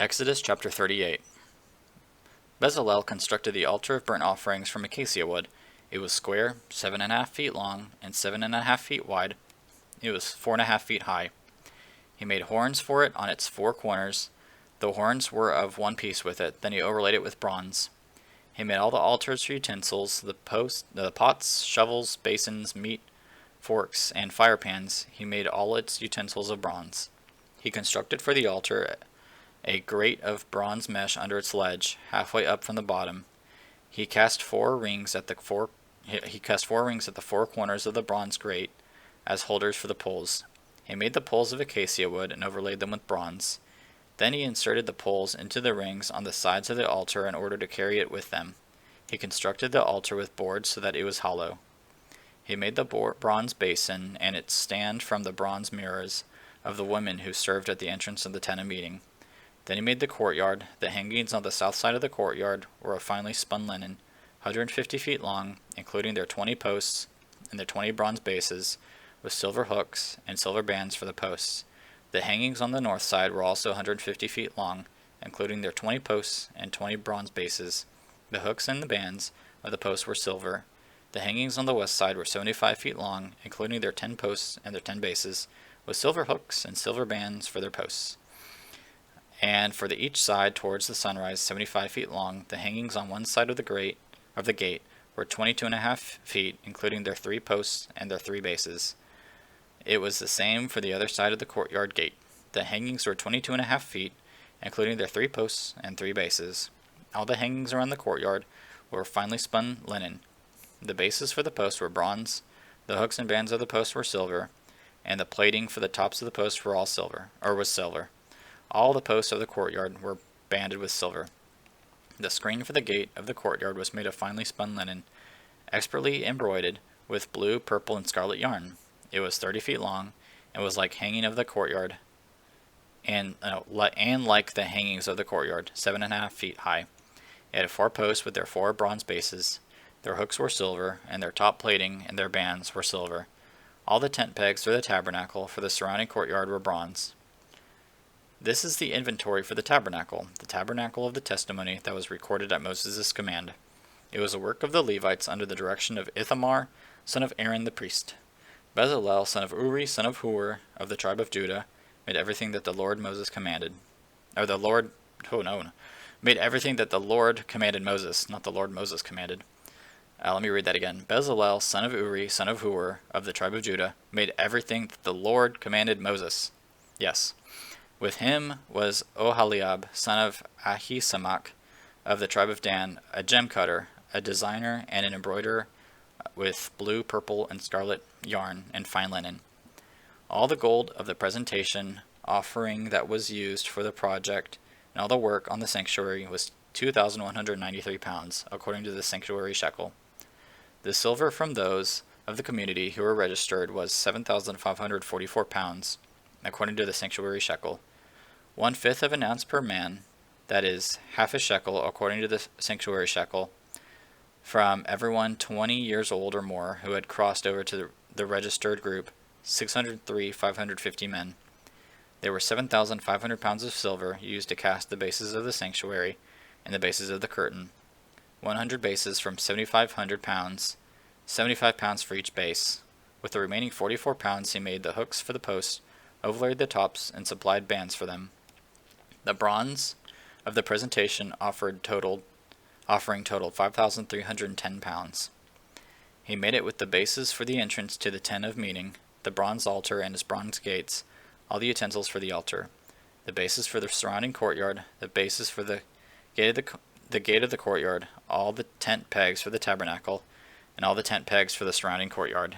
Exodus chapter 38. Bezalel constructed the altar of burnt offerings from acacia wood. It was square, 7.5 feet long, and 7.5 feet wide. It was 4.5 feet high. He made horns for it on its four corners. The horns were of one piece with it. Then he overlaid it with bronze. He made all the altar's utensils, the pots, shovels, basins, meat, forks, and fire pans. He made all its utensils of bronze. He constructed for the altar a grate of bronze mesh under its ledge, halfway up from the bottom. He cast four rings at the four corners of the bronze grate as holders for the poles. He made the poles of acacia wood and overlaid them with bronze. Then he inserted the poles into the rings on the sides of the altar in order to carry it with them. He constructed the altar with boards so that it was hollow. He made the bronze basin and its stand from the bronze mirrors of the women who served at the entrance of the tent of meeting. Then he made the courtyard. The hangings on the south side of the courtyard were of finely spun linen, 150 feet long, including their 20 posts and their 20 bronze bases, with silver hooks and silver bands for the posts. The hangings on the north side were also 150 feet long, including their 20 posts and 20 bronze bases. The hooks and the bands of the posts were silver. The hangings on the west side were 75 feet long, including their 10 posts and their 10 bases, with silver hooks and silver bands for their posts. And for each side towards the sunrise, 75 feet long, the hangings on one side of the gate were 22.5 feet, including their 3 posts and their 3 bases. It was the same for the other side of the courtyard gate. The hangings were 22.5 feet, including their 3 posts and 3 bases. All the hangings around the courtyard were finely spun linen. The bases for the posts were bronze, the hooks and bands of the posts were silver, and the plating for the tops of the posts was silver. All the posts of the courtyard were banded with silver. The screen for the gate of the courtyard was made of finely spun linen, expertly embroidered with blue, purple, and scarlet yarn. It was 30 feet long, and was like hanging of the courtyard, and like the hangings of the courtyard, 7.5 feet high. It had 4 posts with their 4 bronze bases. Their hooks were silver, and their top plating and their bands were silver. All the tent pegs for the tabernacle for the surrounding courtyard were bronze. This is the inventory for the tabernacle of the testimony that was recorded at Moses' command. It was a work of the Levites under the direction of Ithamar, son of Aaron the priest. Bezalel, son of Uri, son of Hur, of the tribe of Judah, made everything that the Lord Moses commanded. Made everything that the Lord commanded Moses, not the Lord Moses commanded. Let me read that again. Bezalel, son of Uri, son of Hur, of the tribe of Judah, made everything that the Lord commanded Moses. Yes. With him was Oholiab, son of Ahisamach, of the tribe of Dan, a gem cutter, a designer, and an embroiderer with blue, purple, and scarlet yarn and fine linen. All the gold of the presentation offering that was used for the project and all the work on the sanctuary was 2,193 pounds, according to the sanctuary shekel. The silver from those of the community who were registered was 7,544 pounds, according to the sanctuary shekel. 1/5 of an ounce per man, that is, half a shekel, according to the sanctuary shekel, from everyone 20 years old or more who had crossed over to the registered group, 603,550 men. There were 7,500 pounds of silver used to cast the bases of the sanctuary and the bases of the curtain, 100 bases from 7,500 pounds, 75 pounds for each base. With the remaining 44 pounds he made the hooks for the posts, overlaid the tops, and supplied bands for them. The bronze of the presentation offering totaled 5,310 pounds. He made it with the bases for the entrance to the tent of meeting, the bronze altar and its bronze gates, all the utensils for the altar, the bases for the surrounding courtyard, the bases for the gate of the courtyard, all the tent pegs for the tabernacle, and all the tent pegs for the surrounding courtyard.